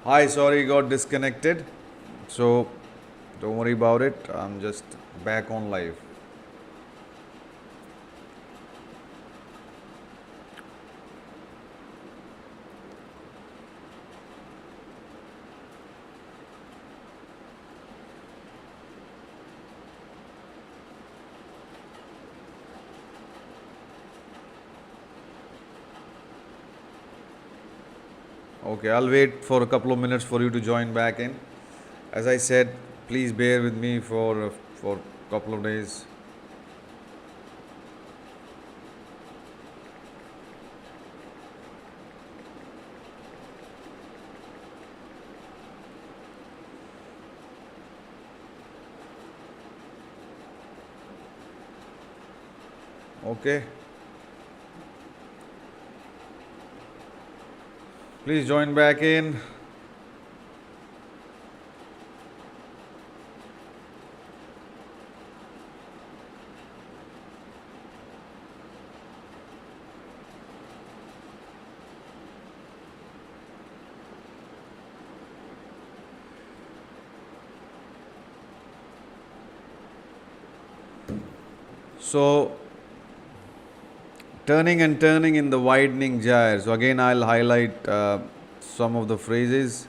Hi, sorry, got disconnected. So don't worry about it. I'm just back on live. Okay, I'll wait for a couple of minutes for you to join back in. As I said, please bear with me for a couple of days. Okay, please join back in. So turning and turning in the widening gyre. So again, I'll highlight some of the phrases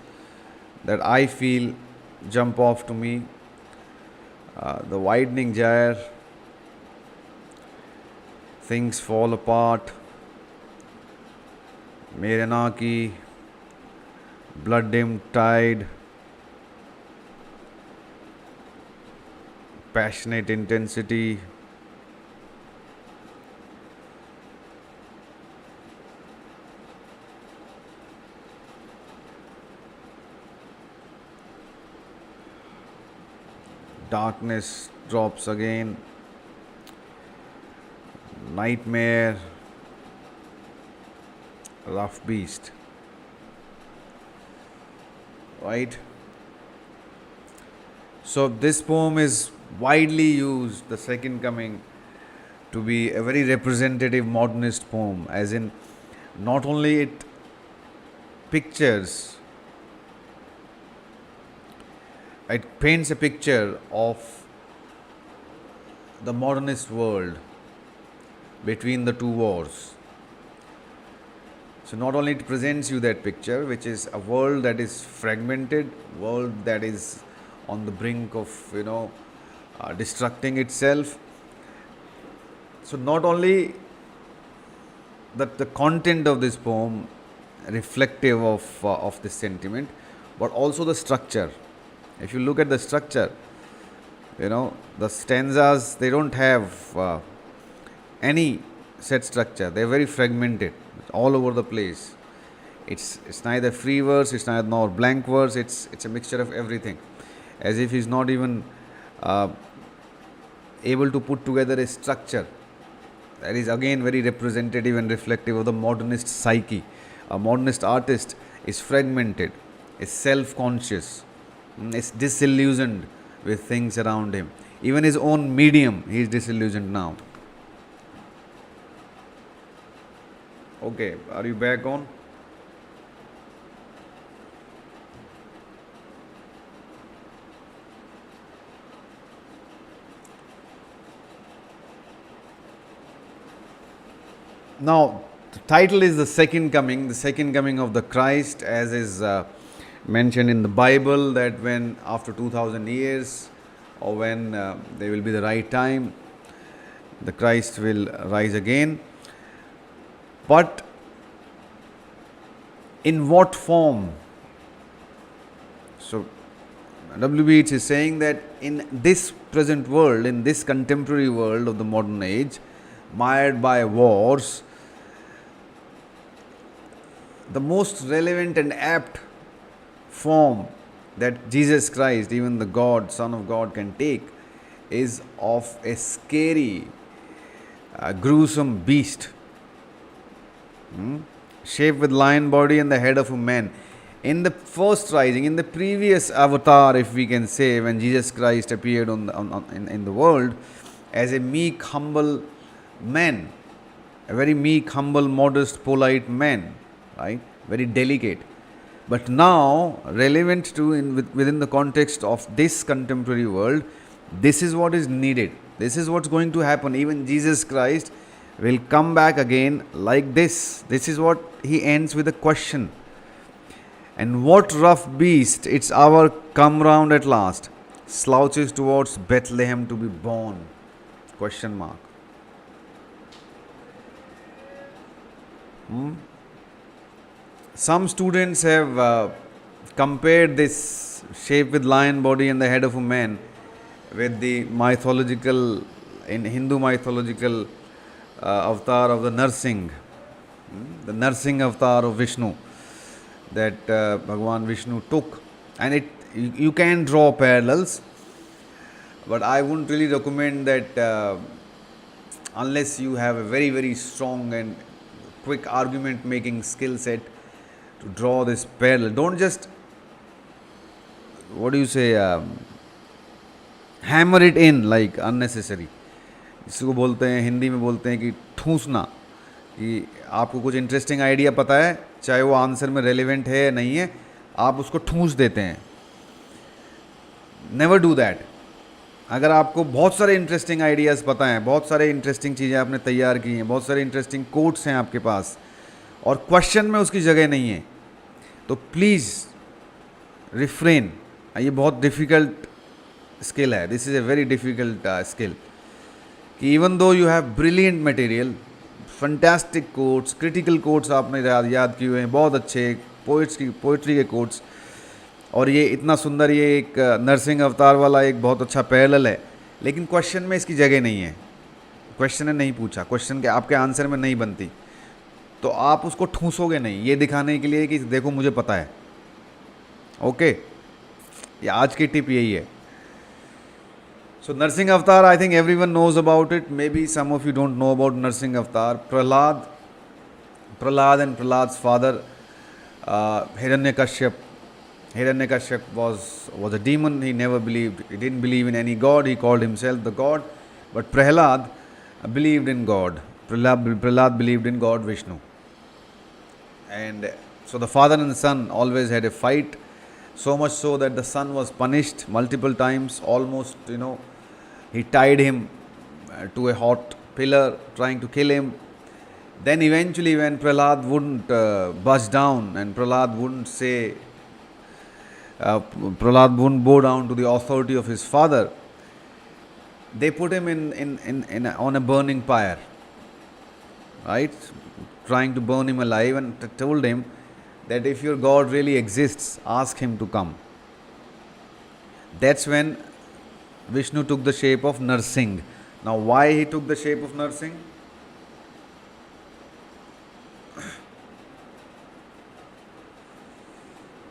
that I feel jump off to me. The widening gyre, things fall apart, Merenaki, blood dim tide, passionate intensity, darkness drops again, nightmare, rough beast. Right? So this poem is widely used, the second coming, to be a very representative modernist poem, as in not only it pictures, it paints a picture of the modernist world between the two wars. So not only it presents you that picture, which is a world that is fragmented, world that is on the brink of destructing itself. So not only that the content of this poem reflective of this sentiment, but also the structure. If you look at the structure, the stanzas, they don't have any set structure. They're very fragmented, all over the place. It's neither free verse, it's neither nor blank verse. It's a mixture of everything, as if he's not even able to put together a structure that is again very representative and reflective of the modernist psyche. A modernist artist is fragmented, is self-conscious, is disillusioned with things around him. Even his own medium, he is disillusioned now. Okay, are you back on? Now, the title is the second coming of the Christ, as is mentioned in the Bible, that when after 2000 years, or when there will be the right time, the Christ will rise again. But in what form? So W.B. Yeats is saying that in this present world, in this contemporary world of the modern age, mired by wars, the most relevant and apt form that Jesus Christ, even the God, Son of God, can take is of a scary, gruesome beast, shaped with lion body and the head of a man. In the first rising, in the previous avatar, if we can say, when Jesus Christ appeared in the world as a meek, humble man, a very meek, humble, modest, polite man, right? Very delicate. But now, relevant to within the context of this contemporary world, this is what is needed. This is what's going to happen. Even Jesus Christ will come back again like this. This is what he ends with a question. And what rough beast, its hour come round at last, slouches towards Bethlehem to be born? Question mark. Some students have compared this shape with lion body and the head of a man with the mythological, in Hindu mythological avatar of the Narsingh, the Narsingh avatar of Vishnu that Bhagwan Vishnu took. And you can draw parallels, but I wouldn't really recommend that unless you have a very, very strong and quick argument making skill set to draw this parallel. Don't just, what do you say, hammer it in like unnecessary. इसको बोलते हैं, हिंदी में बोलते हैं कि ठूसना, कि आपको कुछ इंटरेस्टिंग आइडिया पता है, चाहे वो आंसर में रेलिवेंट है या नहीं है, आप उसको ठूस देते हैं. Never do that. अगर आपको बहुत सारे इंटरेस्टिंग आइडियाज़ पता हैं, बहुत सारे इंटरेस्टिंग चीज़ें आपने तैयार की हैं, बहुत सारे इंटरेस्टिंग कोट्स हैं आपके पास, और क्वेश्चन में उसकी जगह नहीं है, तो प्लीज़ रिफ्रेन. ये बहुत डिफ़िकल्ट स्किल है. This is a very difficult skill कि even though you have brilliant material, fantastic quotes, critical quotes आपने याद किए हुए हैं, बहुत अच्छे पोइट्री के कोट्स, और ये इतना सुंदर, ये एक नरसिंह अवतार वाला एक बहुत अच्छा पैरेलल है, लेकिन क्वेश्चन में इसकी जगह नहीं है. क्वेश्चन ने नहीं पूछा, क्वेश्चन के आपके आंसर में नहीं बनती, तो आप उसको ठूसोगे नहीं, ये दिखाने के लिए कि देखो मुझे पता है. ओके, ये आज की टिप यही है. So Narsingh Avatar, I think everyone knows about it. Maybe some of you don't know about Narsingh Avatar. Prahlad and Prahlad's father, Hiranyakashyap. Hiranyakashyap was a demon. He never believed. He didn't believe in any god. He called himself the god. But Prahlad believed in God. Prahlad believed in God Vishnu. And so the father and the son always had a fight. So much so that the son was punished multiple times. Almost, he tied him to a hot pillar, trying to kill him. Then eventually, when Prahlad wouldn't budge down and Prahlad wouldn't bow down to the authority of his father, they put him on a burning pyre, right? Trying to burn him alive, and told him that if your God really exists, ask him to come. That's when Vishnu took the shape of Narsingh. Now, why he took the shape of Narsingh?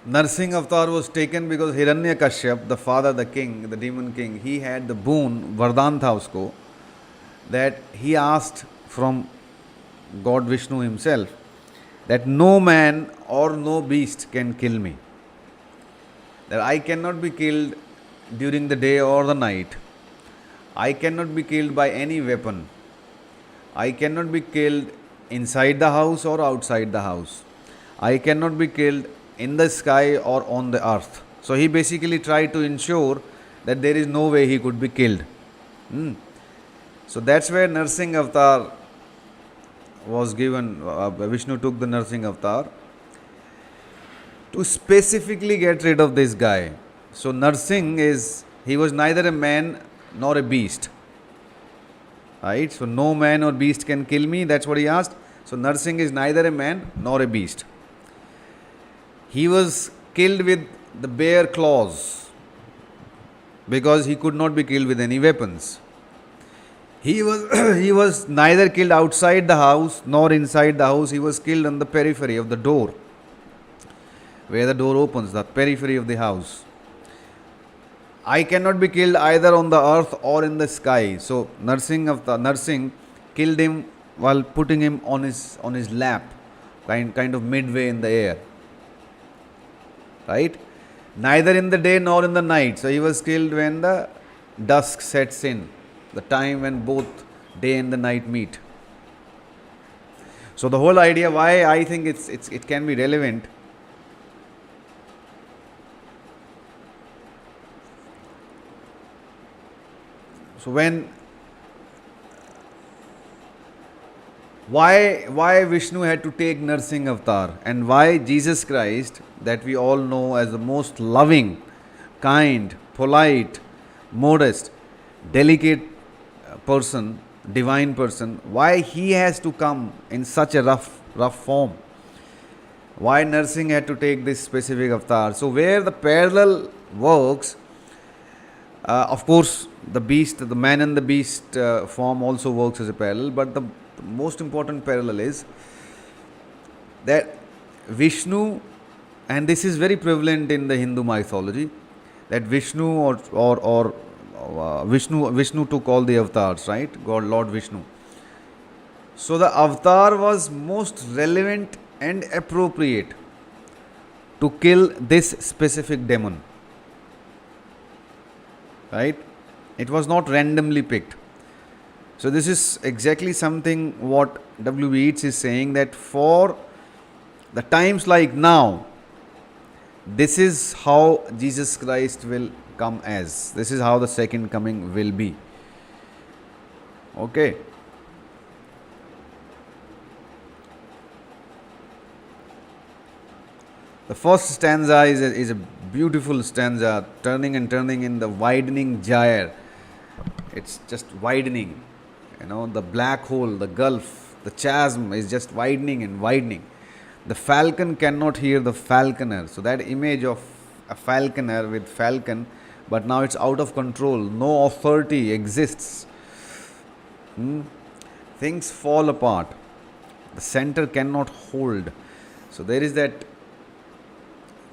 Narsingh avatar was taken because Hiranyakashyap, the father, the king, the demon king, he had the boon, vardhan tha usko, that he asked from God Vishnu himself that no man or no beast can kill me. That I cannot be killed during the day or the night. I cannot be killed by any weapon. I cannot be killed inside the house or outside the house. I cannot be killed in the sky or on the earth. So he basically tried to ensure that there is no way he could be killed. So that's where Narsingh avatar was given. Vishnu took the Narsingh avatar to specifically get rid of this guy. So Narsingh he was neither a man nor a beast. Right? So no man or beast can kill me. That's what he asked. So Narsingh is neither a man nor a beast. He was killed with the bare claws because he could not be killed with any weapons. He was neither killed outside the house nor inside the house. He was killed on the periphery of the door, where the door opens, the periphery of the house. I cannot be killed either on the earth or in the sky. So Narsingh killed him while putting him on his lap, kind of midway in the air. Right? Neither in the day nor in the night. So he was killed when the dusk sets in, the time when both day and the night meet. So the whole idea why I think it can be relevant So when why Vishnu had to take nursing avatar, and why Jesus Christ, that we all know as the most loving, kind, polite, modest, delicate person, divine person, why he has to come in such a rough form? Why nursing had to take this specific avatar? So where the parallel works, of course, the beast, the man and the beast form also works as a parallel, but the most important parallel is that Vishnu, and this is very prevalent in the Hindu mythology, that Vishnu or Vishnu took all the avatars, right? God, Lord Vishnu. So the avatar was most relevant and appropriate to kill this specific demon, right? It was not randomly picked. So this is exactly something what W.B. Yeats is saying, that for the times like now, this is how Jesus Christ will come as. This is how the second coming will be. Okay. The first stanza is a beautiful stanza, turning and turning in the widening gyre. It's just widening. The black hole, the gulf, the chasm is just widening and widening. The falcon cannot hear the falconer. So that image of a falconer with falcon, but now it's out of control. No authority exists. Things fall apart. The center cannot hold. So there is that.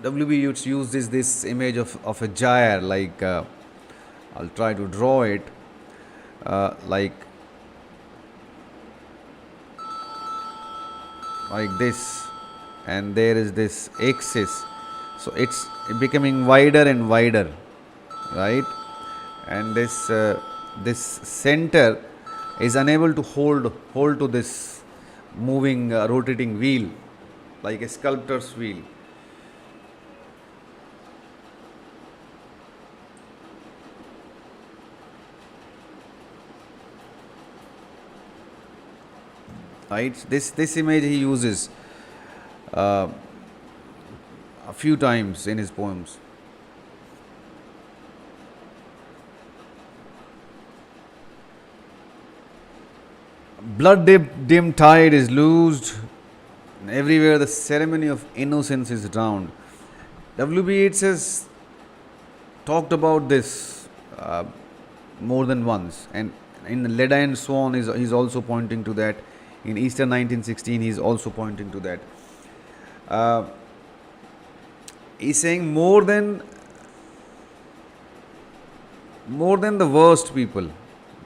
W.B. Yeats uses this image of a gyre, like I'll try to draw it, like this, and there is this axis. So it's becoming wider and wider, right? And this center is unable to hold to this moving, rotating wheel, like a sculptor's wheel. Right? This image he uses a few times in his poems. Blood dim tide is loosed, and everywhere the ceremony of innocence is drowned. W.B. Yeats has talked about this more than once, and in Leda and Swan he's also pointing to that. In Easter 1916, he's also pointing to that. He's saying more than the worst people,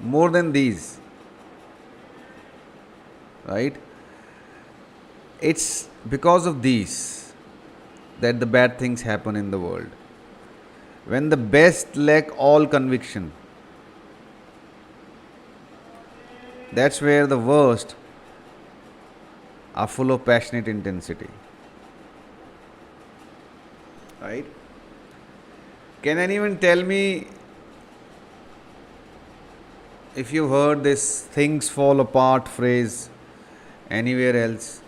more than these, right? It's because of these that the bad things happen in the world. When the best lack all conviction, that's where the worst are full of passionate intensity. Right? Can anyone tell me if you've heard this "things fall apart" phrase anywhere else?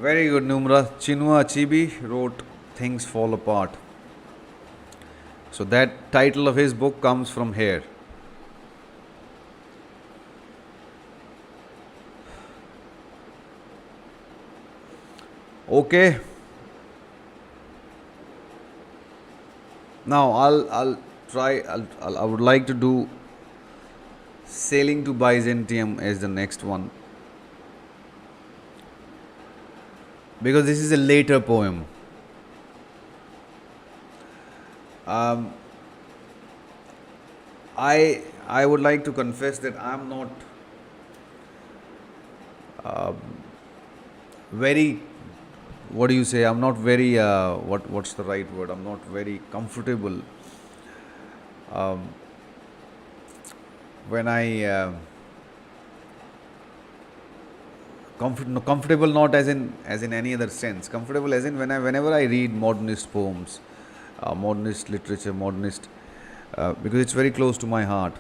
Very good, Numra. Chinua Achebe wrote "Things Fall Apart." So that title of his book comes from here. Okay. Now I would like to do "Sailing to Byzantium" as the next one, because this is a later poem. I would like to confess that I am not very what do you say? I'm not very what's the right word? I'm not very comfortable um, when I no, comfortable not as in any other sense. Comfortable as in whenever I read modernist poems, modernist literature, modernist because it's very close to my heart,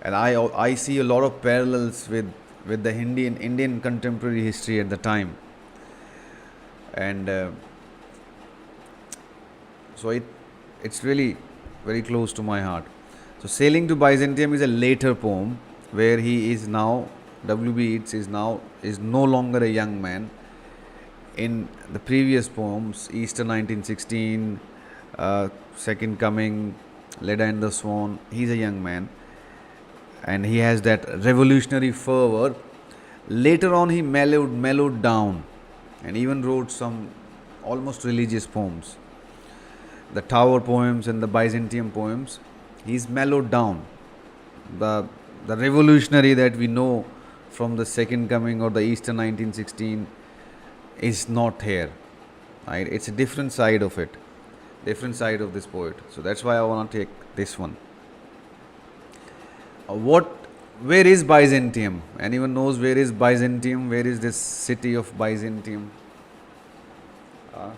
and I see a lot of parallels with the Indian contemporary history at the time, and so it's really very close to my heart. So Sailing to Byzantium is a later poem where he is now W.B. Yeats is no longer a young man. In the previous poems, Easter 1916, Second Coming, Leda and the Swan, he's a young man, and he has that revolutionary fervor. Later on, he mellowed down, and even wrote some almost religious poems. The Tower poems and the Byzantium poems, he's mellowed down. The the revolutionary that we know from the Second Coming or the Easter 1916 is not here. Right? It's a different side of it, different side of this poet. So that's why I want to take this one. What? Where is Byzantium? Anyone knows where is Byzantium? Where is this city of Byzantium? Uh,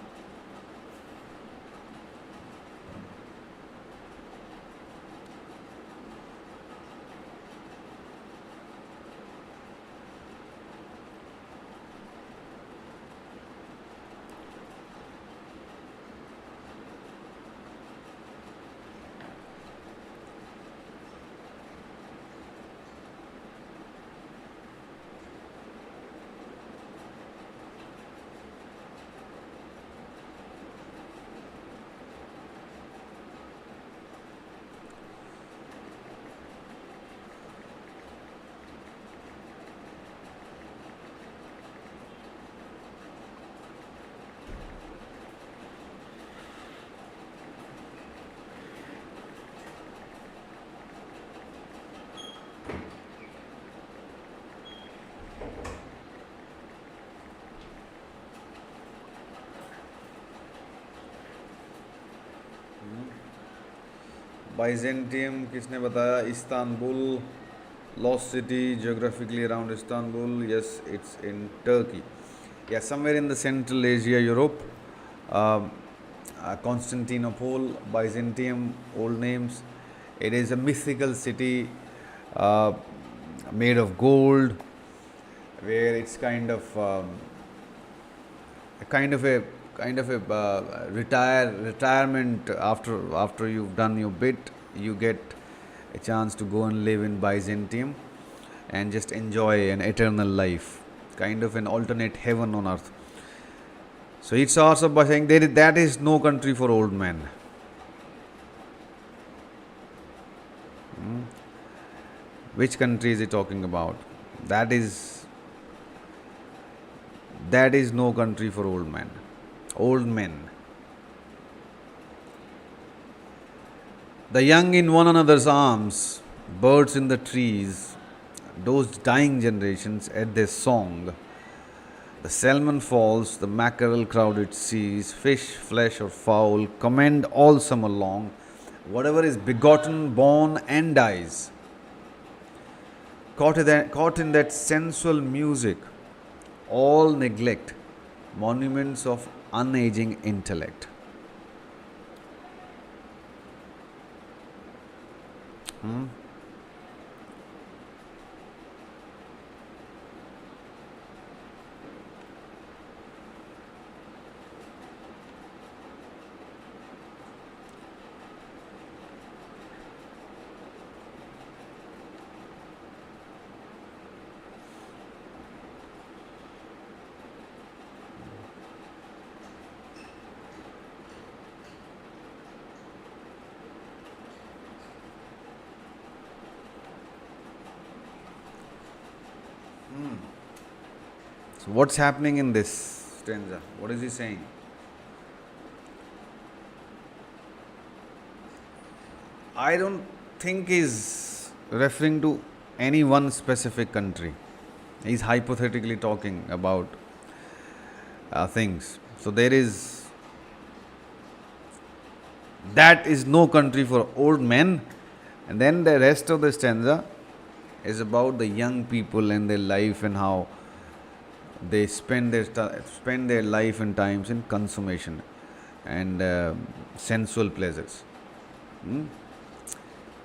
Byzantium किसने बताया? Istanbul, lost city geographically around Istanbul. Yes, it's in Turkey. Yeah, somewhere in the Central Asia, Europe. Um, Constantinople, Byzantium, old names. It is a mythical city uh, made of gold, where it's kind of a retirement after you've done your bit. You get a chance to go and live in Byzantium and just enjoy an eternal life, kind of an alternate heaven on earth. So it starts off by saying that is no country for old men. Hmm. Which country is he talking about? That is no country for old men. Old men. The young in one another's arms, birds in the trees, those dying generations at their song. The salmon falls, the mackerel crowded seas, fish, flesh, or fowl, commend all summer long, whatever is begotten, born, and dies. Caught in that sensual music, all neglect, monuments of unaging intellect. Hmm? So what's happening in this stanza? What is he saying? I don't think he's referring to any one specific country. He's hypothetically talking about things. So there is, that is no country for old men. And then the rest of the stanza is about the young people and their life and how they spend their life and times in consummation and sensual pleasures. Hmm?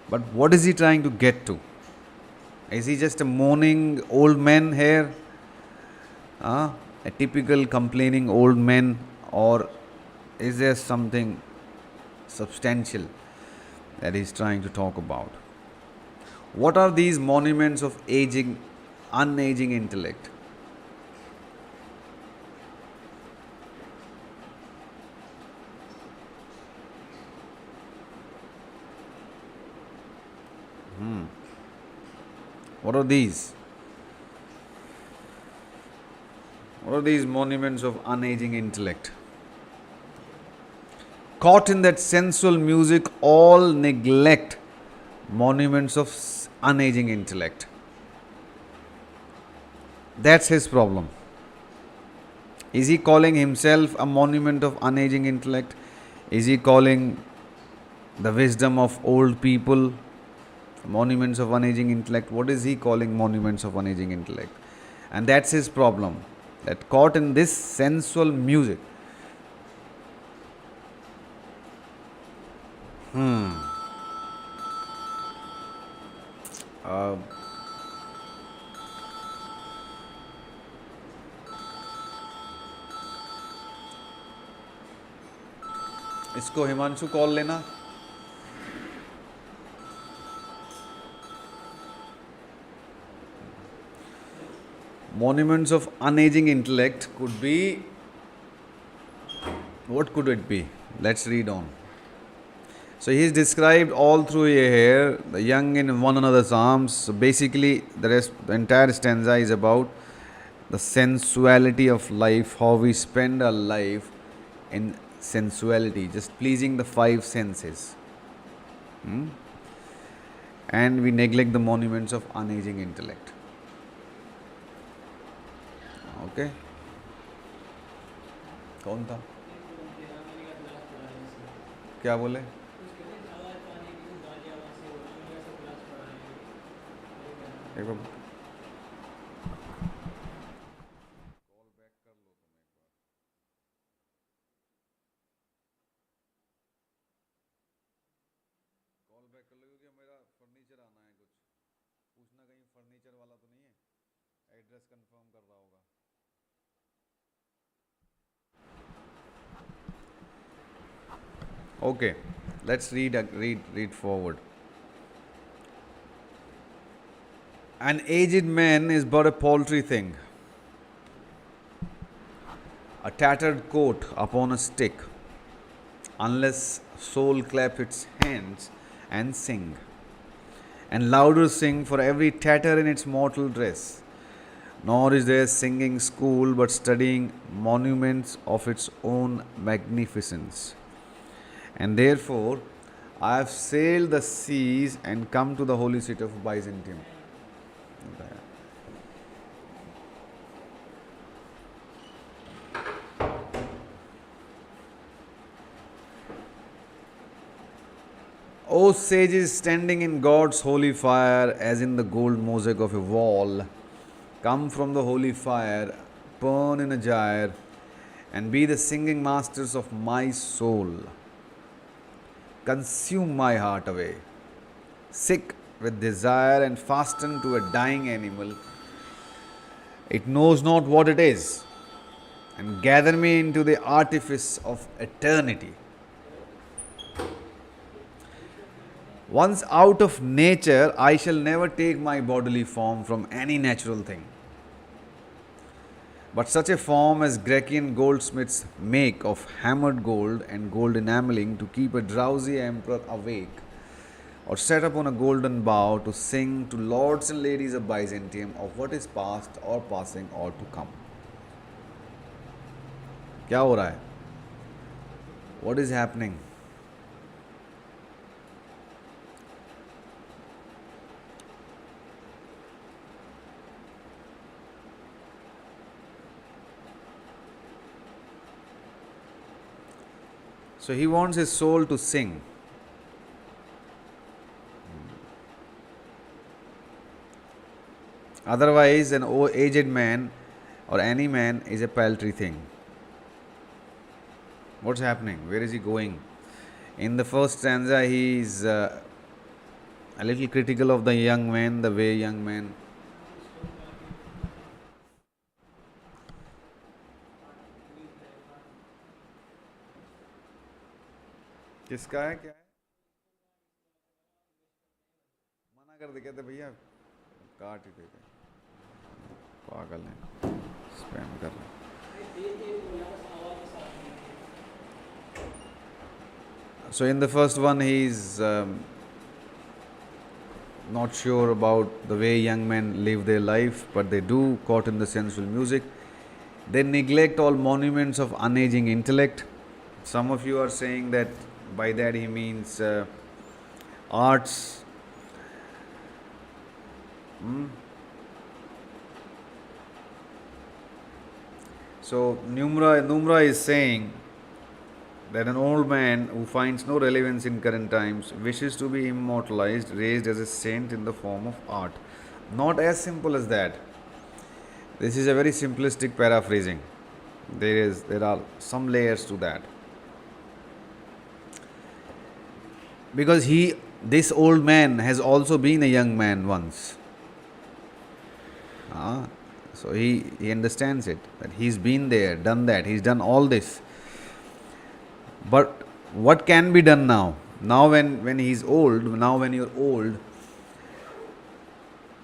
But what is he trying to get to? Is he just a moaning old man here? A typical complaining old man, or is there something substantial that he's trying to talk about? What are these monuments of aging, unaging intellect? What are these? What are these monuments of unaging intellect? Caught in that sensual music, all neglect monuments of unaging intellect. That's his problem. Is he calling himself a monument of unaging intellect? Is he calling the wisdom of old people monuments of unaging intellect? What is he calling monuments of unaging intellect? And that's his problem. That caught in this sensual music. इसको Himanshu call लेना. Monuments of unaging intellect could be, what could it be? Let's read on. So he is described all through here, the young in one another's arms. So basically, the entire stanza is about the sensuality of life, how we spend our life in sensuality, just pleasing the five senses. And we neglect the monuments of unaging intellect. Okay? कौन था? क्या बोले? एक बार call back कर लो क्योंकि मेरा furniture आना है, कुछ पूछना कहीं फर्नीचर वाला तो नहीं है, एड्रेस कंफर्म कर रहा होगा. Okay, let's read forward. An aged man is but a paltry thing, a tattered coat upon a stick, unless soul clap its hands and sing, and louder sing for every tatter in its mortal dress. Nor is there singing school, but studying monuments of its own magnificence. And therefore, I have sailed the seas and come to the holy city of Byzantium. O sages standing in God's holy fire, as in the gold mosaic of a wall, come from the holy fire, burn in a gyre, and be the singing masters of my soul. Consume my heart away, sick with desire and fastened to a dying animal. It knows not what it is, and gather me into the artifice of eternity. Once out of nature, I shall never take my bodily form from any natural thing. But such a form as Grecian goldsmiths make of hammered gold and gold enameling to keep a drowsy emperor awake, or set upon a golden bough to sing to lords and ladies of Byzantium of what is past or passing or to come. क्या हो रहा है? What is happening? So he wants his soul to sing. Otherwise, an aged man or any man is a paltry thing. What's happening? Where is he going? In the first stanza, he is a little critical of the young man, the way young man. किसका है क्या है मना कर दे कहते भैया काट ही देते पागल है स्पैम कर रहे So in the first one he is not sure about the way young men live their life, but they do, caught in the sensual music. They neglect all monuments of unaging intellect. Some of you are saying that by that he means arts. So Numra is saying that an old man who finds no relevance in current times wishes to be immortalized, raised as a saint in the form of art. Not as simple as that. This is a very simplistic paraphrasing. There are some layers to that. Because this old man has also been a young man once. So he understands it, that he's been there, done that, he's done all this. But what can be done now? Now when he's old, now when you're old,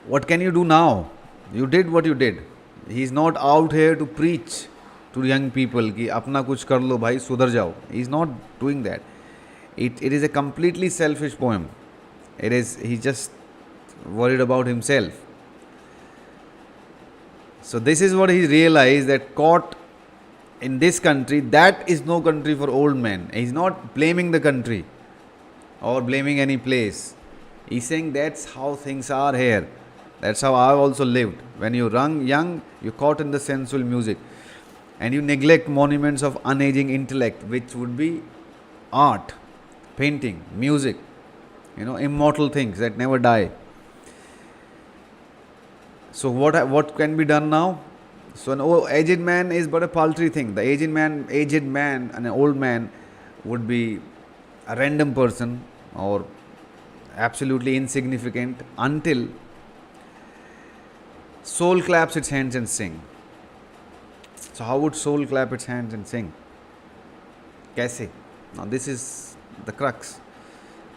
what can you do now? You did what you did. He's not out here to preach to young people कि अपना कुछ कर लो भाई सुधर जाओ. He's not doing that. It is a completely selfish poem. He's just worried about himself. So this is what he realized, that caught in this country, that is no country for old men. He's not blaming the country or blaming any place. He's saying that's how things are here. That's how I've also lived. When you're young, you're caught in the sensual music and you neglect monuments of unaging intellect, which would be art, painting, music, immortal things that never die. So what can be done now? So an aged man is but a paltry thing. The aged man and an old man would be a random person or absolutely insignificant until soul claps its hands and sing. So how would soul clap its hands and sing? Kaise? Now this is the crux.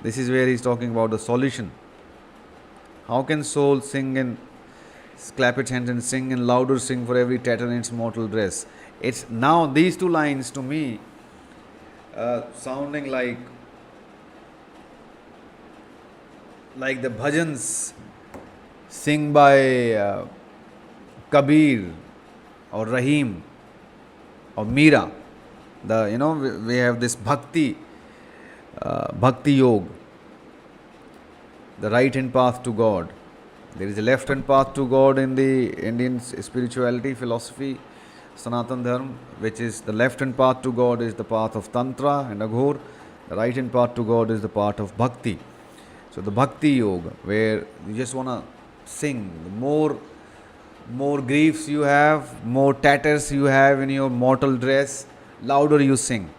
This is where he's talking about the solution. How can soul sing and clap its hands and sing and louder sing for every tatter in its mortal dress? It's now these two lines to me sounding like the bhajans sing by Kabir or Rahim or Meera. We have this bhakti yoga, the right hand path to God. There is a left hand path to God in the Indian spirituality philosophy, Sanatan Dharma, which is the left hand path to God is the path of Tantra and Aghor. The right hand path to God is the path of Bhakti. So the Bhakti Yoga, where you just want to sing. The more griefs you have, more tatters you have in your mortal dress, louder you sing.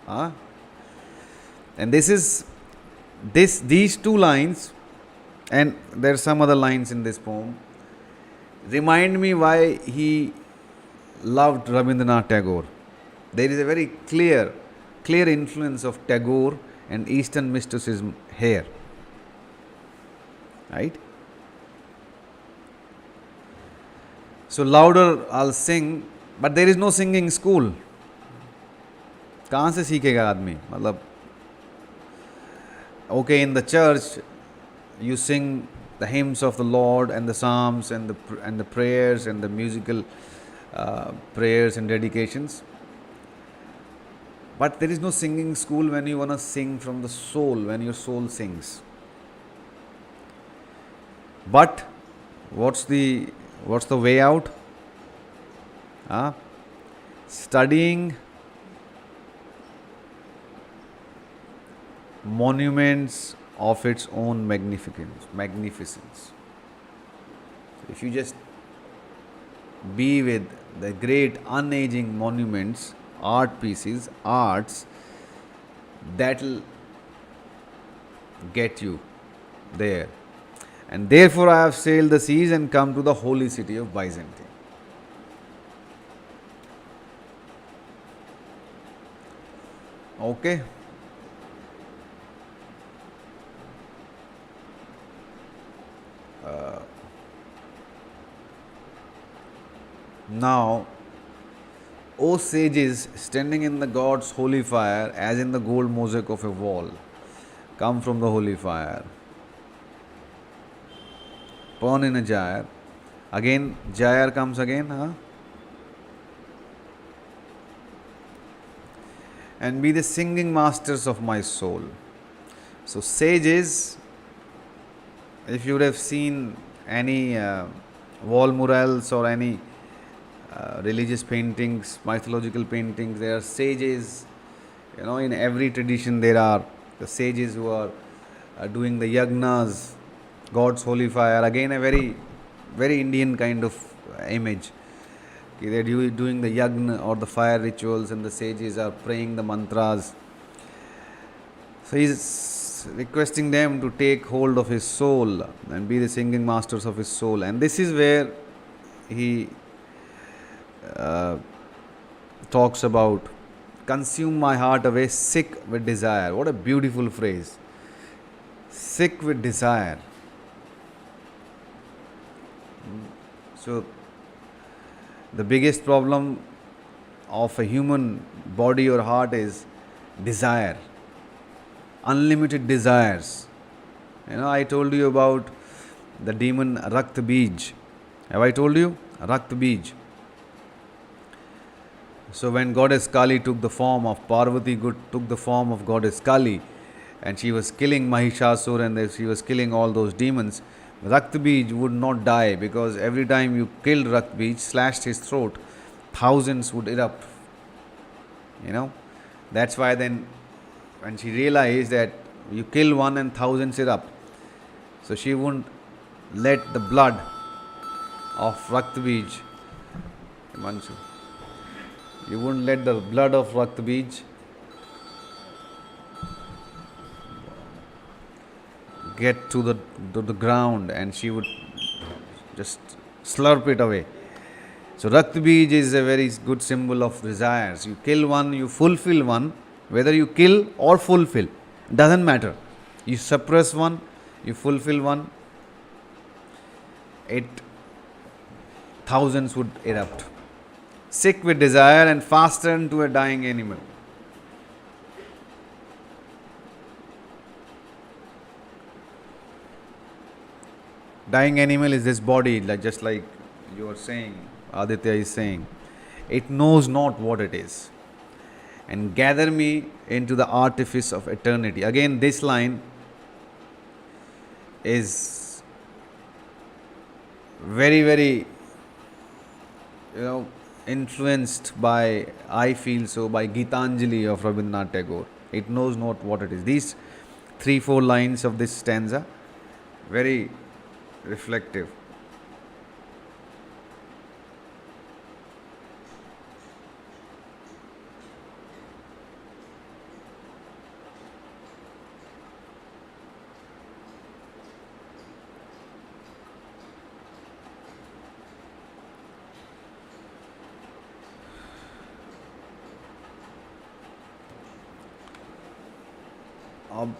And these two lines, and there are some other lines in this poem, remind me why he loved Rabindranath Tagore. There is a very clear influence of Tagore and Eastern mysticism here. Right? So louder I'll sing, but there is no singing school. कहाँ से सीखेगा आदमी? मतलब okay, in the church you sing the hymns of the Lord and the psalms and the prayers and the musical prayers and dedications. But there is no singing school when you want to sing from the soul, when your soul sings. But what's the way out? Studying monuments of its own magnificence. If you just be with the great unaging monuments, art pieces, arts, that'll get you there. And therefore I have sailed the seas and come to the holy city of Byzantium. Okay. Now, O sages standing in the God's holy fire, as in the gold mosaic of a wall, come from the holy fire. Burn in a gyre. Again, gyre comes again, huh? And be the singing masters of my soul. So, sages, if you would have seen any wall murals or any religious paintings, mythological paintings, there are sages. In every tradition there are the sages who are doing the yagnas, God's holy fire. Again, a very, very Indian kind of image. They are doing the yagna or the fire rituals, and the sages are praying the mantras. So he is requesting them to take hold of his soul and be the singing masters of his soul. And this is where he talks about consume my heart away sick with desire. What a beautiful phrase. Sick with desire. So the biggest problem of a human body or heart is desire, unlimited desires. I told you about the demon Rakt Bij. Have I told you? Rakt Bij. So when Goddess Kali took the form of Parvati, took the form of Goddess Kali, and she was killing Mahishasur and she was killing all those demons, Rakt Bij would not die, because every time you killed Rakt Bij, slashed his throat, thousands would erupt. That's why then when she realized that you kill one and thousands erupt, so she wouldn't let the blood of Rakt Bij, Mansu, you wouldn't let the blood of Rakt Bij get to the ground, and she would just slurp it away. So Rakt Bij is a very good symbol of desires. You kill one, you fulfill one. Whether you kill or fulfill, doesn't matter. You suppress one, you fulfill one, thousands would erupt. Sick with desire and fastened to a dying animal. Dying animal is this body, just like you are saying, Aditya is saying. It knows not what it is. And gather me into the artifice of eternity. Again, this line is very, very, influenced by, I feel so, by Gitanjali of Rabindranath Tagore. It knows not what it is. These 3-4 lines of this stanza, very reflective. अब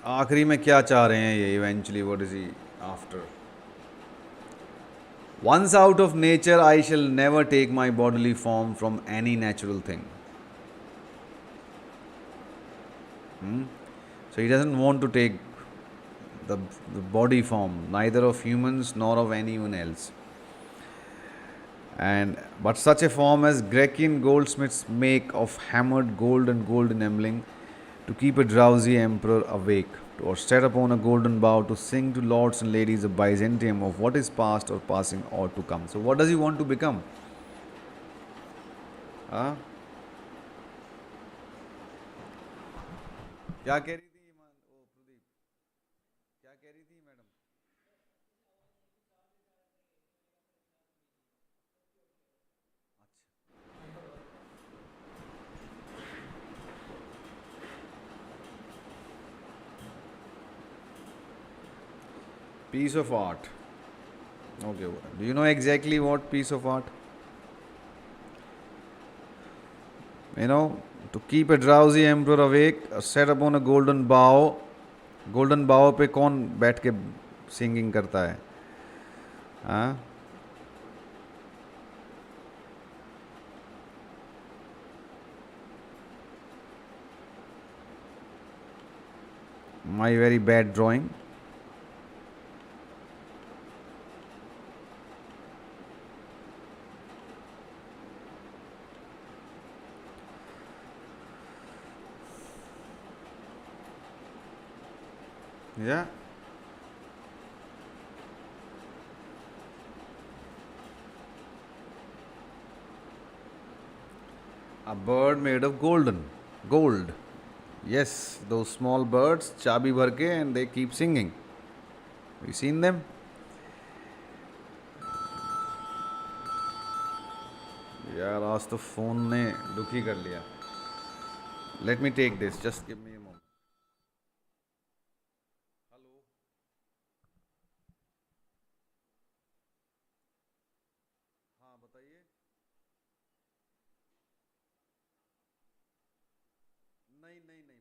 आखिरी में क्या चाह रहे हैं ये eventually what is he after once out of nature I shall never take my bodily form from any natural thing. So he doesn't want to take the body form neither of humans nor of anyone else. But such a form as Grecian goldsmiths make of hammered gold and gold enameling, to keep a drowsy emperor awake, or set upon a golden bough to sing to lords and ladies of Byzantium of what is past or passing or to come. So what does he want to become? क्या कह रही थी ईमान ओ प्रदीप क्या कह रही थी madam अच्छा piece of art okay do you know exactly what piece of art you know to keep a drowsy emperor awake set upon a golden bough पे कौन बैठ के सिंगिंग करता है हाँ my very bad drawing yeah a bird made of gold yes those small birds चाबी भर के and they keep singing you seen them यार आज तो फोन ने दुखी कर लिया let me take this just give me a moment hello हाँ बताइए नहीं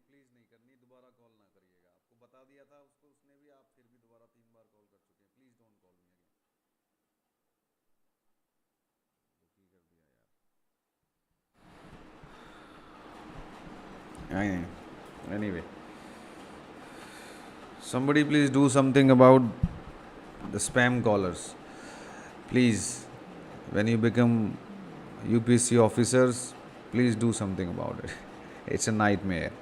प्लीज़ नहीं करनी दोबारा कॉल ना करिएगा आपको बता दिया था उसको उसने भी आप फिर भी दोबारा 3 बार कॉल कर चुके हैं please don't call me again दुखी कर दिया यार anyway somebody please do something about the spam callers please when you become UPSC officers please do something about it it's a nightmare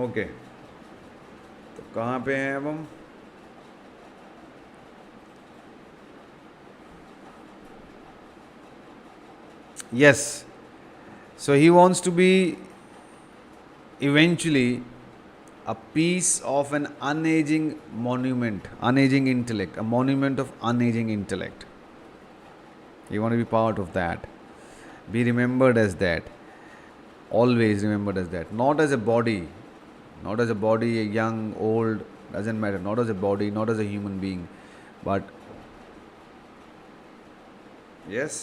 okay तो कहाँ पे हैं अब हम yes so he wants to be eventually a piece of an unaging monument unaging intellect a monument of unaging intellect you want to be part of that be remembered as that always remembered as that not as a body a young old doesn't matter not as a body not as a human being but yes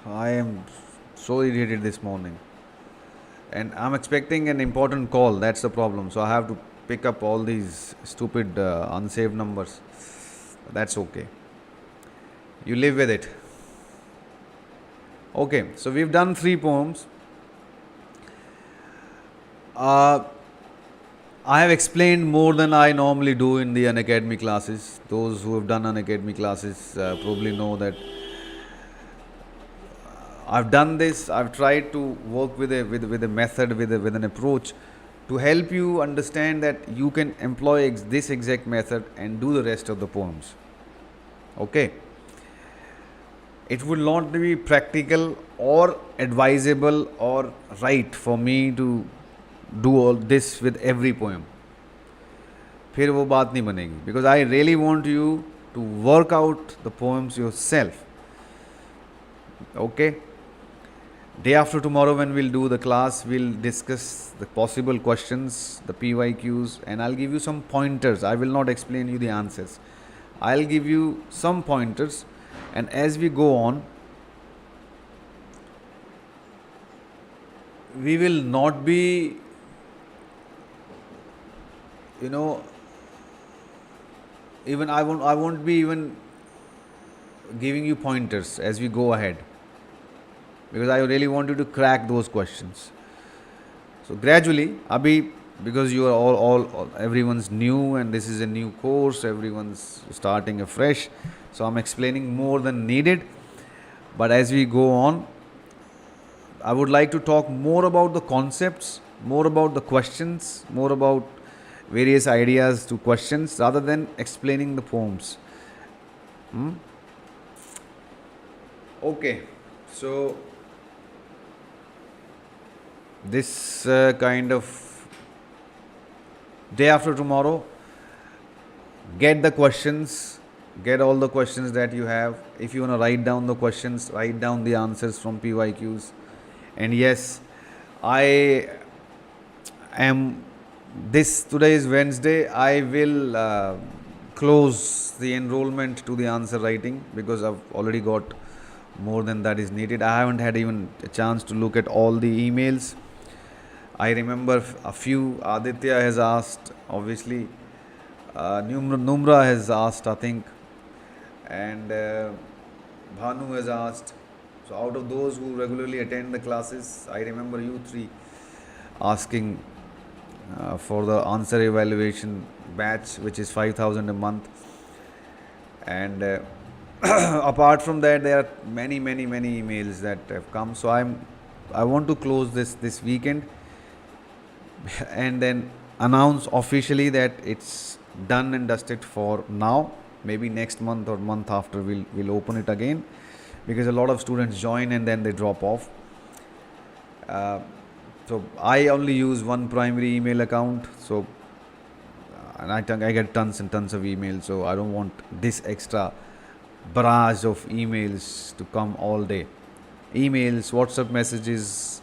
I am so irritated this morning and I'm expecting an important call that's the problem so I have to pick up all these stupid unsaved numbers that's okay you live with it okay so we've done 3 poems I have explained more than I normally do in the unacademy classes those who have done unacademy classes probably know that I've done this. I've tried to work with a method, with an approach, to help you understand that you can employ this exact method and do the rest of the poems. Okay. It would not be practical or advisable or right for me to do all this with every poem. फिर वो बात नहीं बनेगी because I really want you to work out the poems yourself. Okay. Day after tomorrow when we'll do the class, we'll discuss the possible questions, the PYQs, and I'll give you some pointers. I will not explain you the answers. I'll give you some pointers, and as we go on, we will not be, even I won't be even giving you pointers as we go ahead. Because I really want you to crack those questions. So gradually, abhi, because you are all everyone's new and this is a new course, everyone's starting afresh. So I'm explaining more than needed. But as we go on, I would like to talk more about the concepts, more about the questions, more about various ideas to questions rather than explaining the poems. Okay, so this kind of day after tomorrow, get the questions, get all the questions that you have. If you want to write down the questions, write down the answers from PYQs. And yes, I am, this today is Wednesday, I will close the enrollment to the answer writing because I've already got more than that is needed. I haven't had even a chance to look at all the emails. I remember a few. Aditya has asked, obviously. Numra has asked, I think, and Bhanu has asked. So, out of those who regularly attend the classes, I remember you three asking for the answer evaluation batch, which is 5,000 a month. And apart from that, there are many emails that have come. So I want to close this weekend and then announce officially that it's done and dusted for now. Maybe next month or month after we'll open it again, because a lot of students join and then they drop off. So I only use one primary email account. So and I get tons and tons of emails. So I don't want this extra barrage of emails to come all day. Emails, WhatsApp messages,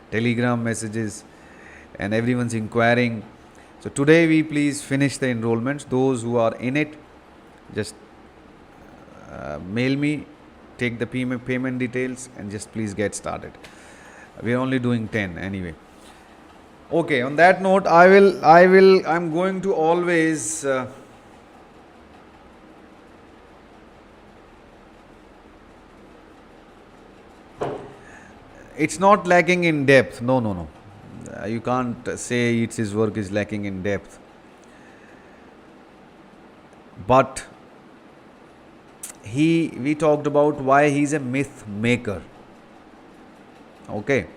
Telegram messages, and everyone's inquiring. So today we please finish the enrollments. Those who are in it, just mail me, take the payment details, and just please get started. We are only doing 10 anyway. Okay, on that note, I'm going to always it's not lacking in depth. No. You can't say his work is lacking in depth. But we talked about why he's a myth maker. Okay.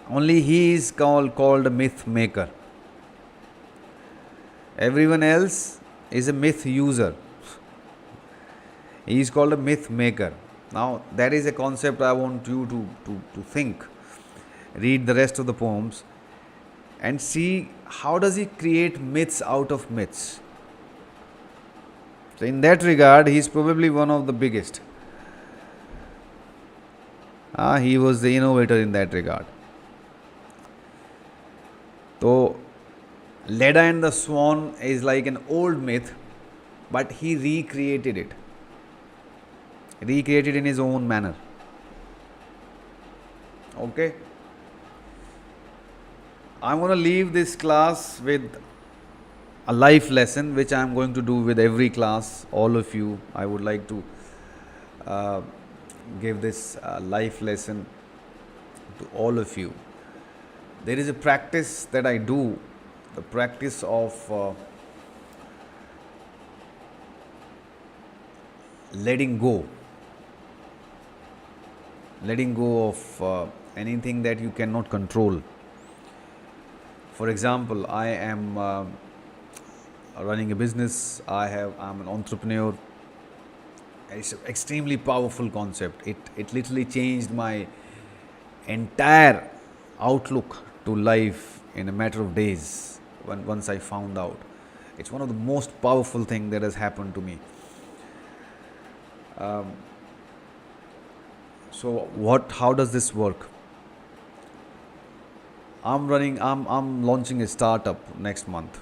Only he is called a myth maker. Everyone else is a myth user. He is called a myth maker. Now, that is a concept I want you to think. Read the rest of the poems and see how does he create myths out of myths. So, in that regard, he is probably one of the biggest. He was the innovator in that regard. So, Leda and the Swan is like an old myth, but he recreated it. Recreated in his own manner. Okay. I'm going to leave this class with a life lesson, which I'm going to do with every class, all of you. I would like to give this life lesson to all of you. There is a practice that I do, the practice of letting go of anything that you cannot control. For example, I am running a business. I'm an entrepreneur. It's an extremely powerful concept. It literally changed my entire outlook to life in a matter of days. Once I found out, it's one of the most powerful things that has happened to me. So how does this work? I'm launching a startup next month.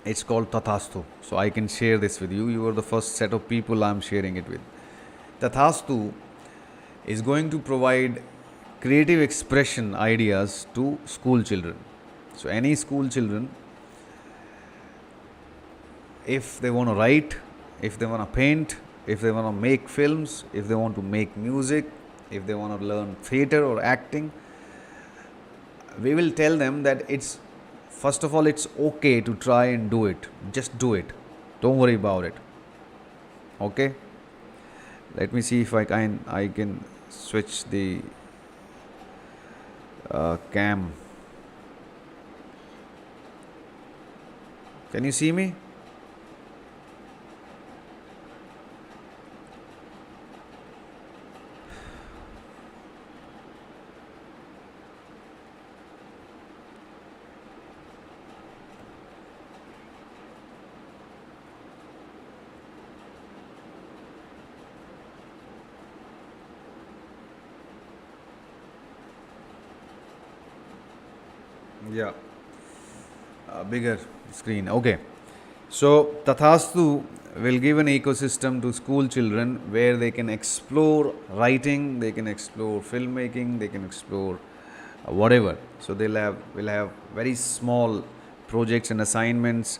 It's called Tathastu. So I can share this with you. You are the first set of people I'm sharing it with. Tathastu is going to provide creative expression ideas to school children. So any school children, if they want to write, if they want to paint, if they want to make films, if they want to make music, if they want to learn theater or acting, we will tell them that first of all, it's okay to try and do it. Just do it. Don't worry about it. Okay? Let me see if I can switch the cam. Can you see me? Yeah, bigger screen. Okay. So, Tathastu will give an ecosystem to school children where they can explore writing, they can explore filmmaking, they can explore whatever. So, will have very small projects and assignments,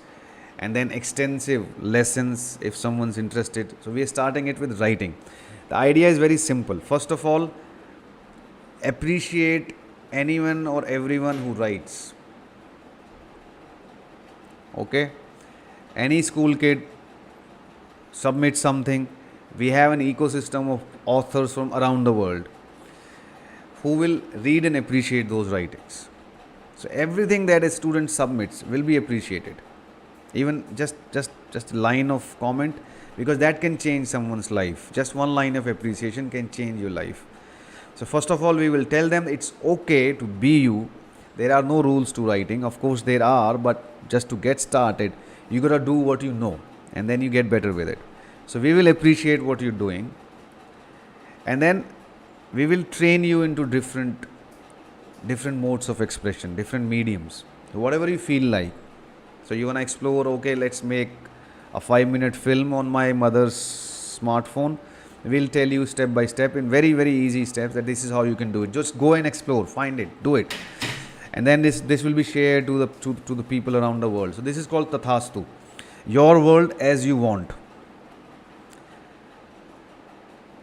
and then extensive lessons if someone's interested. So, we are starting it with writing. The idea is very simple. First of all, appreciate anyone or everyone who writes. Okay, any school kid submits something. We have an ecosystem of authors from around the world who will read and appreciate those writings. So everything that a student submits will be appreciated, even just a line of comment, because that can change someone's life. Just one line of appreciation can change your life. So first of all, we will tell them it's okay to be you. There are no rules to writing. Of course there are, but just to get started, you gotta do what you know, and then you get better with it. So we will appreciate what you're doing, and then we will train you into different modes of expression, different mediums, so whatever you feel like. So you wanna explore, okay, let's make a 5-minute film on my mother's smartphone. We'll tell you step by step in very easy steps that this is how you can do it. Just go and explore, find it, do it, and then this will be shared to the people around the world. So this is called Tathastu, your world as you want.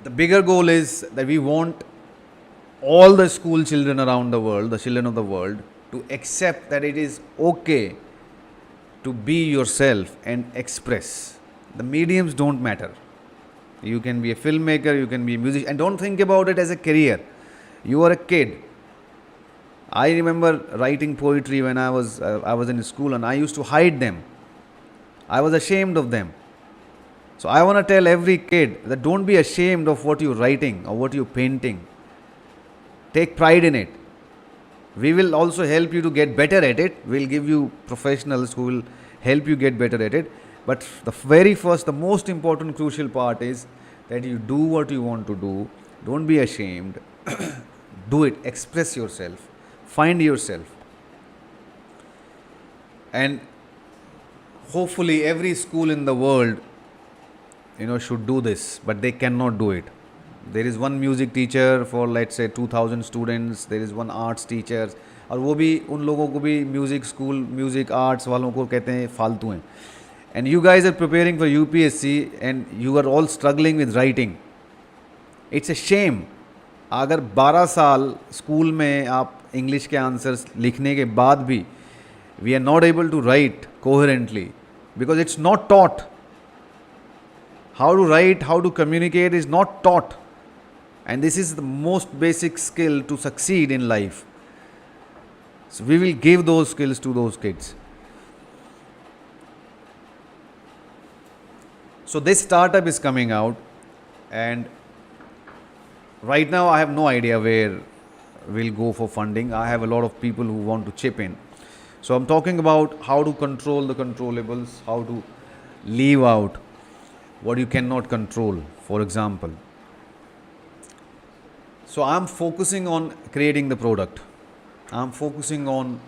The bigger goal is that we want all the school children around the world, the children of the world, to accept that it is okay to be yourself and express. The mediums don't matter. You can be a filmmaker, you can be a musician, and don't think about it as a career. You are a kid. I remember writing poetry when I was in school, and I used to hide them. I was ashamed of them. So I want to tell every kid that don't be ashamed of what you're writing or what you're painting. Take pride in it. We will also help you to get better at it. We'll give you professionals who will help you get better at it. But the most important, crucial part is that you do what you want to do. Don't be ashamed. Do it. Express yourself. Find yourself. And hopefully every school in the world, should do this, but they cannot do it. There is one music teacher for, let's say, 2000 students. There is one arts teacher, और वो भी उन लोगों को भी music school, music arts वालों को कहते हैं फालतू हैं. And you guys are preparing for UPSC and you are all struggling with writing. It's a shame. अगर 12 साल स्कूल में आप इंग्लिश के आंसर्स लिखने के बाद भी we are not able to write coherently because it's not taught. How to write, how to communicate is not taught. And this is the most basic skill to succeed in life. So we will give those skills to those kids. So this startup is coming out, and right now I have no idea where we'll go for funding. I have a lot of people who want to chip in. So I'm talking about how to control the controllables, how to leave out what you cannot control, for example. So I'm focusing on creating the product. I'm focusing on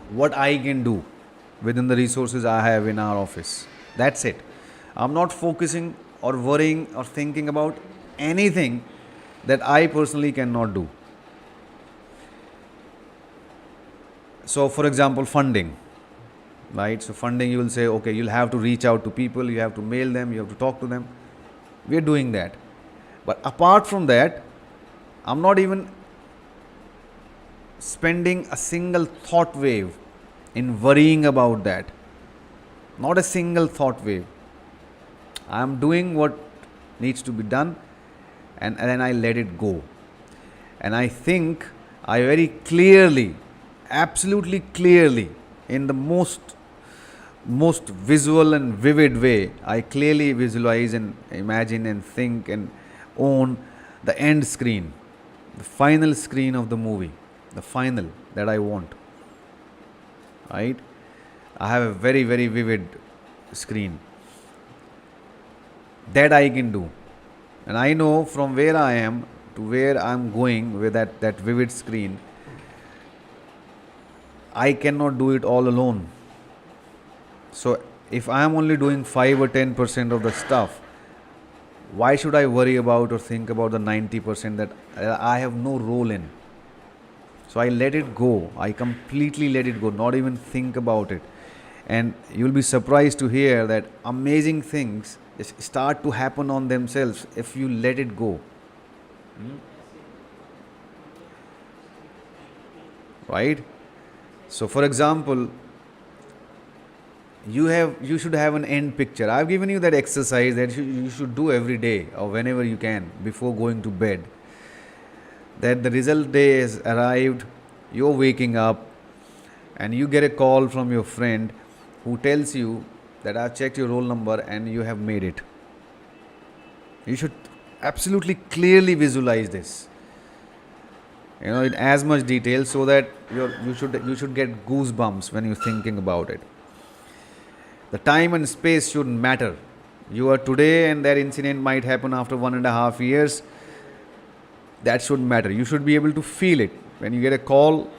what I can do within the resources I have in our office. That's it. I'm not focusing or worrying or thinking about anything that I personally cannot do. So for example, funding, right? So funding, you will say, okay, you'll have to reach out to people, you have to mail them, you have to talk to them. We're doing that. But apart from that, I'm not even spending a single thought wave in worrying about that. Not a single thought wave. I'm doing what needs to be done, and then I let it go. And I think I very clearly, absolutely clearly, in the most most visual and vivid way, I clearly visualize and imagine and think and own the end screen, the final screen of the movie, the final that I want. Right? I have a very, very vivid screen that I can do. And I know from where I am to where I'm going with that vivid screen, I cannot do it all alone. So if I am only doing 5 or 10% of the stuff, why should I worry about or think about the 90% that I have no role in? So I let it go. I completely let it go, not even think about it. And you'll be surprised to hear that amazing things just start to happen on themselves if you let it go. Right? So for example, you should have an end picture. I've given you that exercise that you should do every day or whenever you can before going to bed. That the result day has arrived, you're waking up, and you get a call from your friend who tells you that I've checked your roll number and you have made it. You should absolutely clearly visualize this, in as much detail, so that you should get goosebumps when you're thinking about it. The time and space shouldn't matter. You are today, and that incident might happen after 1.5 years. That shouldn't matter. You should be able to feel it. When you get a call,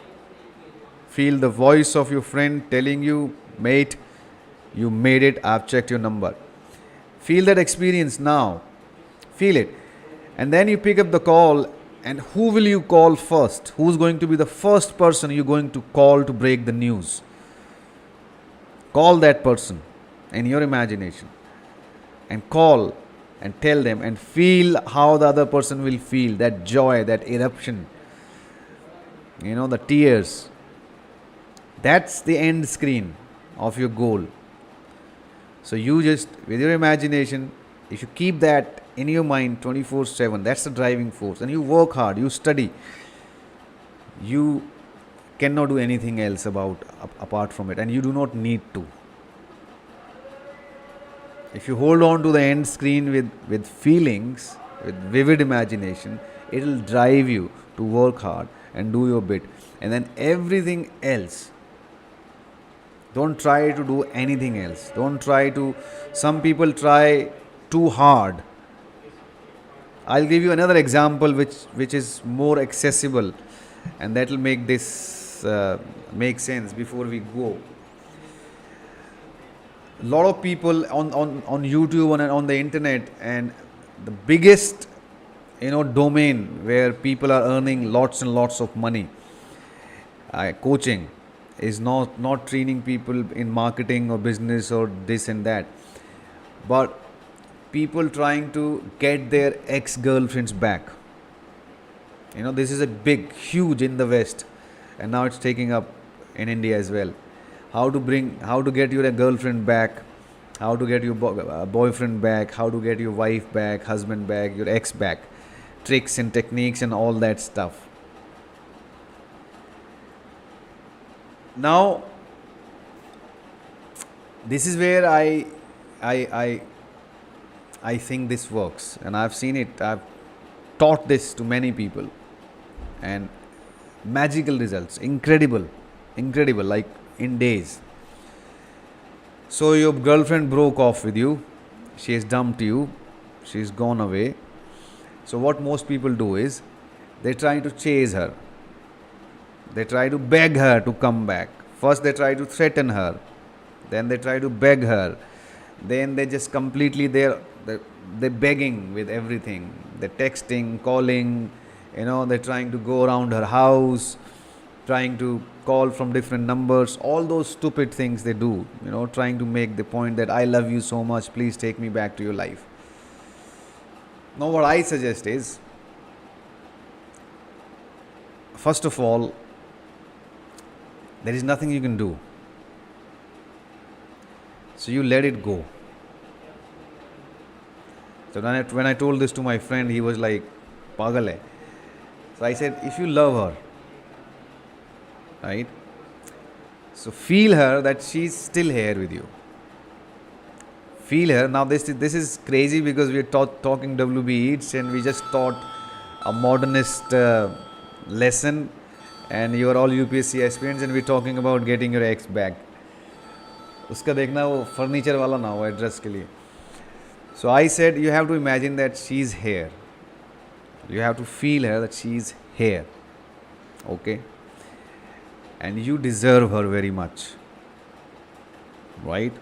feel the voice of your friend telling you, mate, you made it, I've checked your number. Feel that experience now. Feel it. And then you pick up the call, and who will you call first? Who's going to be the first person you're going to call to break the news? Call that person in your imagination and call and tell them and feel how the other person will feel, that joy, that eruption, the tears. That's the end screen of your goal. So you just, with your imagination, if you keep that in your mind 24/7, that's the driving force. And you work hard, you study, you cannot do anything else apart from it, and you do not need to. If you hold on to the end screen with feelings, with vivid imagination, it will drive you to work hard and do your bit. And then everything else, don't try to do anything else. Some people try too hard. I'll give you another example which is more accessible, and that will make this make sense before we go. A lot of people on YouTube and on the internet, and the biggest domain where people are earning lots and lots of money, coaching, is not training people in marketing or business or this and that, but people trying to get their ex-girlfriends back. This is a huge in the West, and now it's taking up in India as well. How to get your girlfriend back, how to get your boyfriend back, how to get your wife back, husband back, your ex back, tricks and techniques and all that stuff. Now, this is where I think this works, and I've seen it. I've taught this to many people, and magical results, incredible, like in days. So your girlfriend broke off with you, she has dumped you, she's gone away. So what most people do is they try to chase her, they try to beg her to come back. First they try to threaten her, then they try to beg her, then they just completely they're begging with everything. They're texting, calling, they're trying to go around her house, trying to call from different numbers, all those stupid things they do, trying to make the point that I love you so much, please take me back to your life. Now what I suggest is, first of all, there is nothing you can do. So you let it go. So when I told this to my friend, he was like, pagal hai. So I said, if you love her, right? So feel her that she's still here with you. Feel her. Now this is crazy because we are talking WB Eats and we just taught a modernist lesson, and you are all UPSC aspirants and we're talking about getting your ex back. उसका देखना वो furniture वाला ना हो address के लिए. So I said you have to imagine that she's here. You have to feel her that she's here. Okay? And you deserve her very much. Right?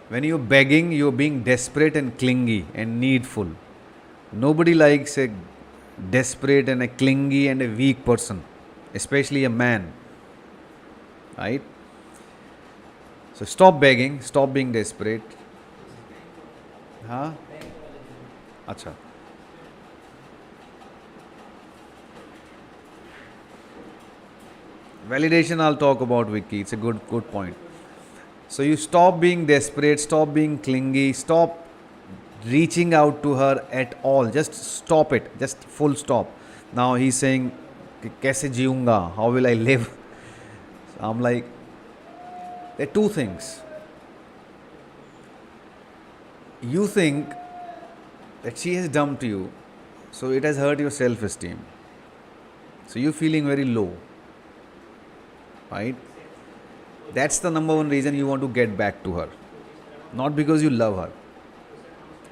When you're begging, you're being desperate and clingy and needful. Nobody likes a desperate and a clingy and a weak person, especially a man. Right? So stop begging, stop being desperate. Huh? Acha. Validation I'll talk about, Vicky. It's a good point. So you stop being desperate, stop being clingy, stop reaching out to her at all. Just stop it. Just full stop. Now he's saying, "Kaise jiunga? How will I live?" So I'm like, there are two things. You think that she has dumped you, so it has hurt your self-esteem. So you're feeling very low. Right? That's the number one reason you want to get back to her. Not because you love her.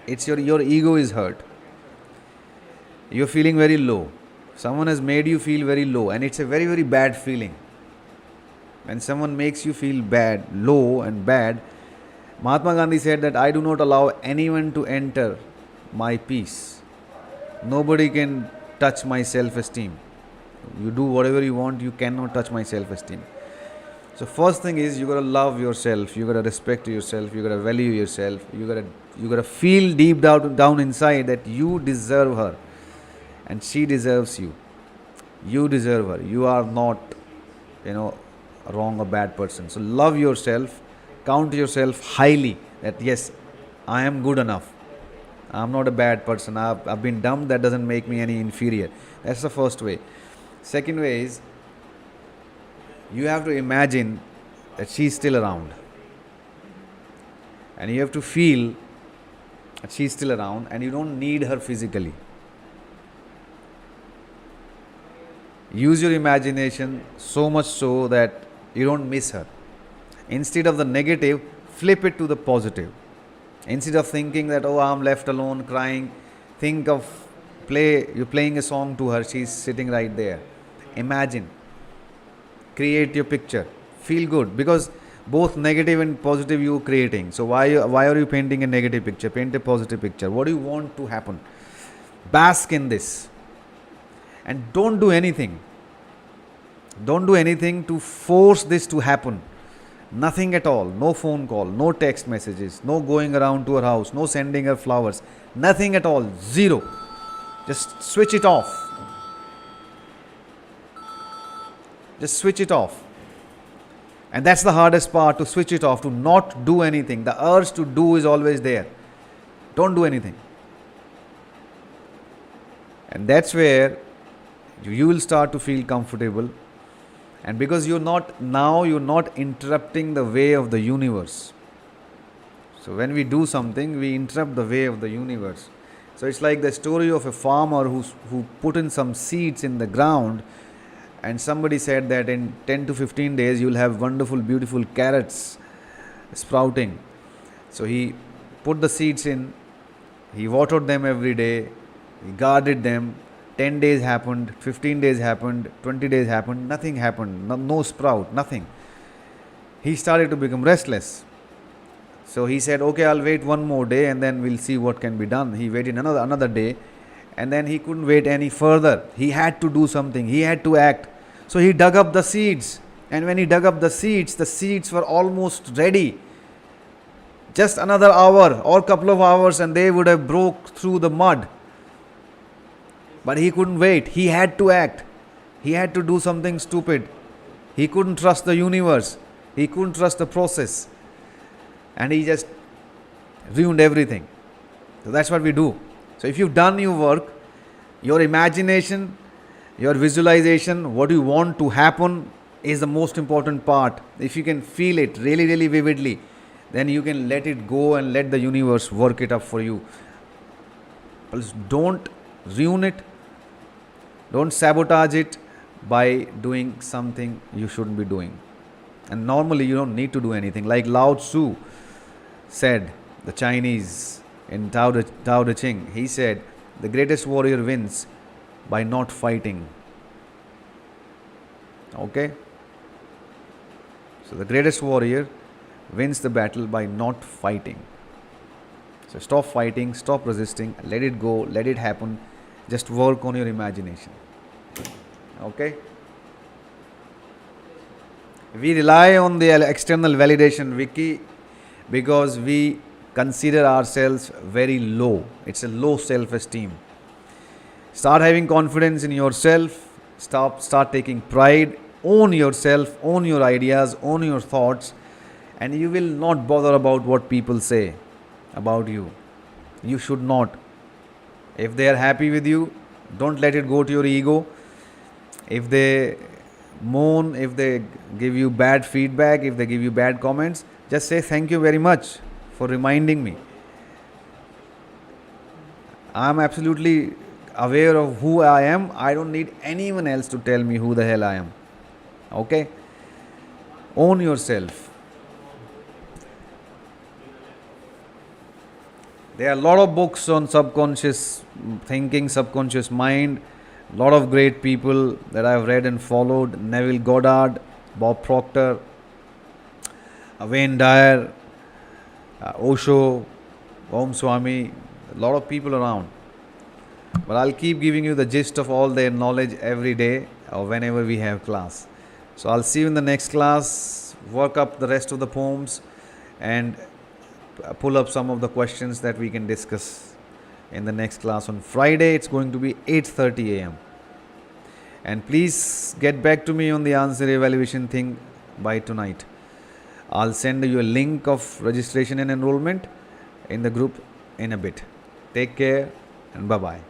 It's your ego is hurt. You're feeling very low. Someone has made you feel very low, and it's a very, very bad feeling. When someone makes you feel bad, low and bad, Mahatma Gandhi said that I do not allow anyone to enter my peace. Nobody can touch my self-esteem. You do whatever you want, you cannot touch my self-esteem. So first thing is you gotta love yourself, you gotta respect yourself, you gotta value yourself, you gotta feel deep down inside that you deserve her, and she deserves you. You deserve her. You are not, wrong or bad person. So love yourself, count yourself highly that yes, I am good enough. I'm not a bad person. I've been dumped. That doesn't make me any inferior. That's the first way. Second way is you have to imagine that she's still around. And you have to feel that she's still around and you don't need her physically. Use your imagination so much so that you don't miss her. Instead of the negative, flip it to the positive. Instead of thinking that, oh, I'm left alone crying, think of you're playing a song to her, she's sitting right there. Imagine. Create your picture. Feel good, because both negative and positive you're creating. So why are you painting a negative picture? Paint a positive picture. What do you want to happen? Bask in this. And don't do anything. Don't do anything to force this to happen. Nothing at all. No phone call, no text messages, no going around to her house, no sending her flowers. Nothing at all. Zero. Just switch it off. Just switch it off. And that's the hardest part, to switch it off, to not do anything. The urge to do is always there. Don't do anything. And that's where you will start to feel comfortable. And because you're not interrupting the way of the universe. So when we do something, we interrupt the way of the universe. So it's like the story of a farmer who put in some seeds in the ground, and somebody said that in 10 to 15 days you'll have wonderful, beautiful carrots sprouting. So he put the seeds in, he watered them every day, he guarded them. 10 days happened, 15 days happened, 20 days happened, nothing happened, no sprout, nothing. He started to become restless. So he said, okay, I'll wait one more day and then we'll see what can be done. He waited another day, and then he couldn't wait any further. He had to do something, he had to act. So he dug up the seeds, and when he dug up the seeds were almost ready. Just another hour or couple of hours and they would have broke through the mud. But he couldn't wait. He had to act. He had to do something stupid. He couldn't trust the universe. He couldn't trust the process. And he just ruined everything. So that's what we do. So if you've done your work, your imagination, your visualization, what you want to happen, is the most important part. If you can feel it really, really vividly, then you can let it go and let the universe work it up for you. Please don't ruin it, don't sabotage it by doing something you shouldn't be doing. And normally you don't need to do anything. Like Lao Tzu said, the Chinese in Tao Te Ching, he said, the greatest warrior wins by not fighting. Okay? So the greatest warrior wins the battle by not fighting. So stop fighting, stop resisting, let it go, let it happen. Just work on your imagination. Okay? We rely on the external validation, Vicky, because we consider ourselves very low. It's a low self-esteem. Start having confidence in yourself. Start taking pride. Own yourself, own your ideas, own your thoughts, and you will not bother about what people say about you. You should not. If they are happy with you, don't let it go to your ego. If they moan, if they give you bad feedback, if they give you bad comments, just say thank you very much for reminding me. I am absolutely aware of who I am. I don't need anyone else to tell me who the hell I am. Okay? Own yourself. There are a lot of books on subconscious thinking, subconscious mind. A lot of great people that I've read and followed. Neville Goddard, Bob Proctor, Wayne Dyer, Osho, Om Swami. A lot of people around. But I'll keep giving you the gist of all their knowledge every day or whenever we have class. So I'll see you in the next class. Work up the rest of the poems and pull up some of the questions that we can discuss in the next class on Friday. It's going to be 8:30 a.m. And please get back to me on the answer evaluation thing by tonight. I'll send you a link of registration and enrollment in the group in a bit. Take care and bye-bye.